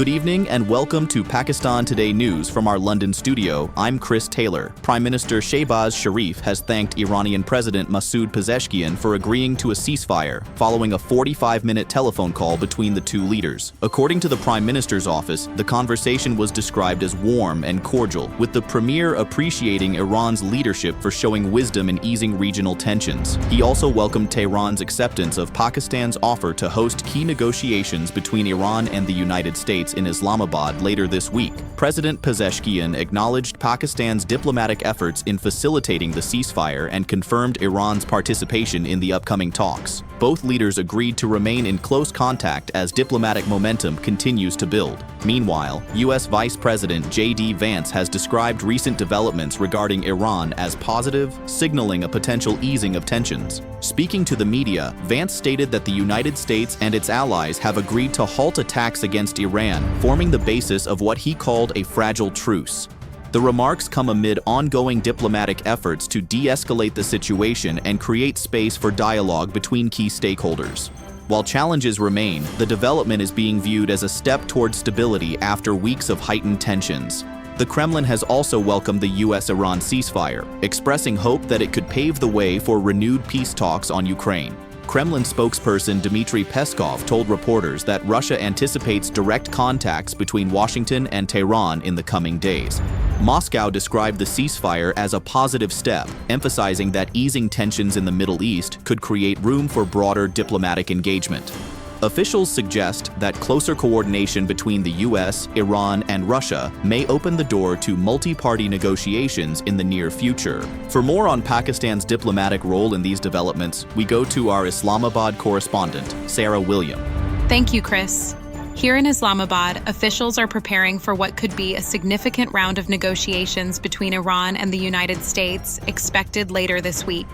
Good evening and welcome to Pakistan Today News from our London studio. I'm Chris Taylor. Prime Minister Shehbaz Sharif has thanked Iranian President Masoud Pezeshkian for agreeing to a ceasefire following a 45-minute telephone call between the two leaders. According to the Prime Minister's office, the conversation was described as warm and cordial, with the Premier appreciating Iran's leadership for showing wisdom in easing regional tensions. He also welcomed Tehran's acceptance of Pakistan's offer to host key negotiations between Iran and the United States in Islamabad later this week. President Pezeshkian acknowledged Pakistan's diplomatic efforts in facilitating the ceasefire and confirmed Iran's participation in the upcoming talks. Both leaders agreed to remain in close contact as diplomatic momentum continues to build. Meanwhile, U.S. Vice President J.D. Vance has described recent developments regarding Iran as positive, signaling a potential easing of tensions. Speaking to the media, Vance stated that the United States and its allies have agreed to halt attacks against Iran, forming the basis of what he called a fragile truce. The remarks come amid ongoing diplomatic efforts to de-escalate the situation and create space for dialogue between key stakeholders. While challenges remain, the development is being viewed as a step towards stability after weeks of heightened tensions. The Kremlin has also welcomed the U.S.-Iran ceasefire, expressing hope that it could pave the way for renewed peace talks on Ukraine. Kremlin spokesperson Dmitry Peskov told reporters that Russia anticipates direct contacts between Washington and Tehran in the coming days. Moscow described the ceasefire as a positive step, emphasizing that easing tensions in the Middle East could create room for broader diplomatic engagement. Officials suggest that closer coordination between the U.S., Iran, and Russia may open the door to multi-party negotiations in the near future. For more on Pakistan's diplomatic role in these developments, we go to our Islamabad correspondent, Sarah William. Thank you, Chris. Here in Islamabad, officials are preparing for what could be a significant round of negotiations between Iran and the United States, expected later this week.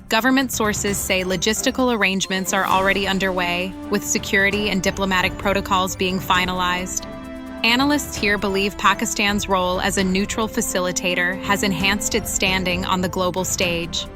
Government sources say logistical arrangements are already underway, with security and diplomatic protocols being finalized. Analysts here believe Pakistan's role as a neutral facilitator has enhanced its standing on the global stage.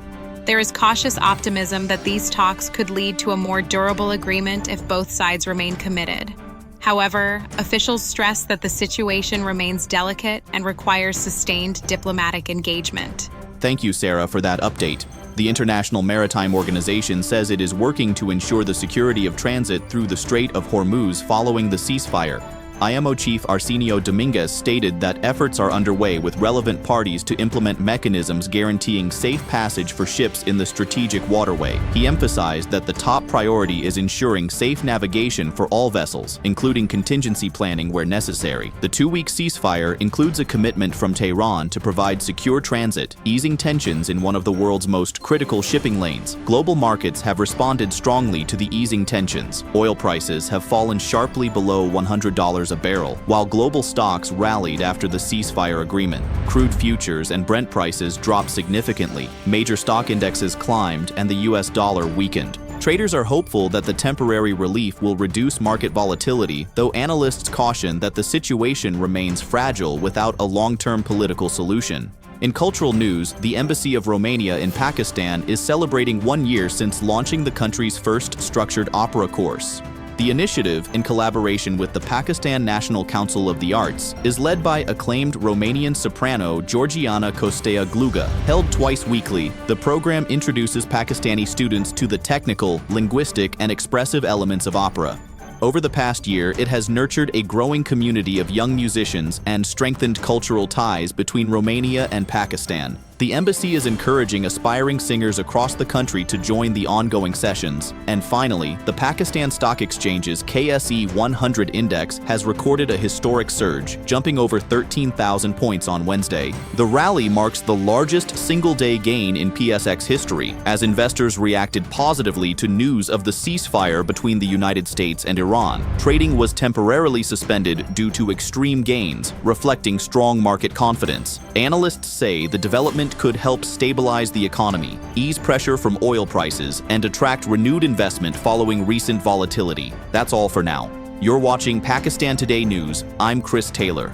There is cautious optimism that these talks could lead to a more durable agreement if both sides remain committed. However, officials stress that the situation remains delicate and requires sustained diplomatic engagement. Thank you, Sarah, for that update. The International Maritime Organization says it is working to ensure the security of transit through the Strait of Hormuz following the ceasefire. IMO Chief Arsenio Dominguez stated that efforts are underway with relevant parties to implement mechanisms guaranteeing safe passage for ships in the strategic waterway. He emphasized that the top priority is ensuring safe navigation for all vessels, including contingency planning where necessary. The two-week ceasefire includes a commitment from Tehran to provide secure transit, easing tensions in one of the world's most critical shipping lanes. Global markets have responded strongly to the easing tensions. Oil prices have fallen sharply below $100 a barrel, while global stocks rallied after the ceasefire agreement. Crude futures and Brent prices dropped significantly, major stock indexes climbed, and the US dollar weakened. Traders are hopeful that the temporary relief will reduce market volatility, though analysts caution that the situation remains fragile without a long-term political solution. In cultural news, the Embassy of Romania in Pakistan is celebrating 1 year since launching the country's first structured opera course. The initiative, in collaboration with the Pakistan National Council of the Arts, is led by acclaimed Romanian soprano Georgiana Costea-Gluga. Held twice weekly, the program introduces Pakistani students to the technical, linguistic, and expressive elements of opera. Over the past year, it has nurtured a growing community of young musicians and strengthened cultural ties between Romania and Pakistan. The embassy is encouraging aspiring singers across the country to join the ongoing sessions. And finally, the Pakistan Stock Exchange's KSE 100 index has recorded a historic surge, jumping over 13,000 points on Wednesday. The rally marks the largest single-day gain in PSX history, as investors reacted positively to news of the ceasefire between the United States and Iran. Trading was temporarily suspended due to extreme gains, reflecting strong market confidence. Analysts say the development could help stabilize the economy, ease pressure from oil prices, and attract renewed investment following recent volatility. That's all for now. You're watching Pakistan Today News. I'm Chris Taylor.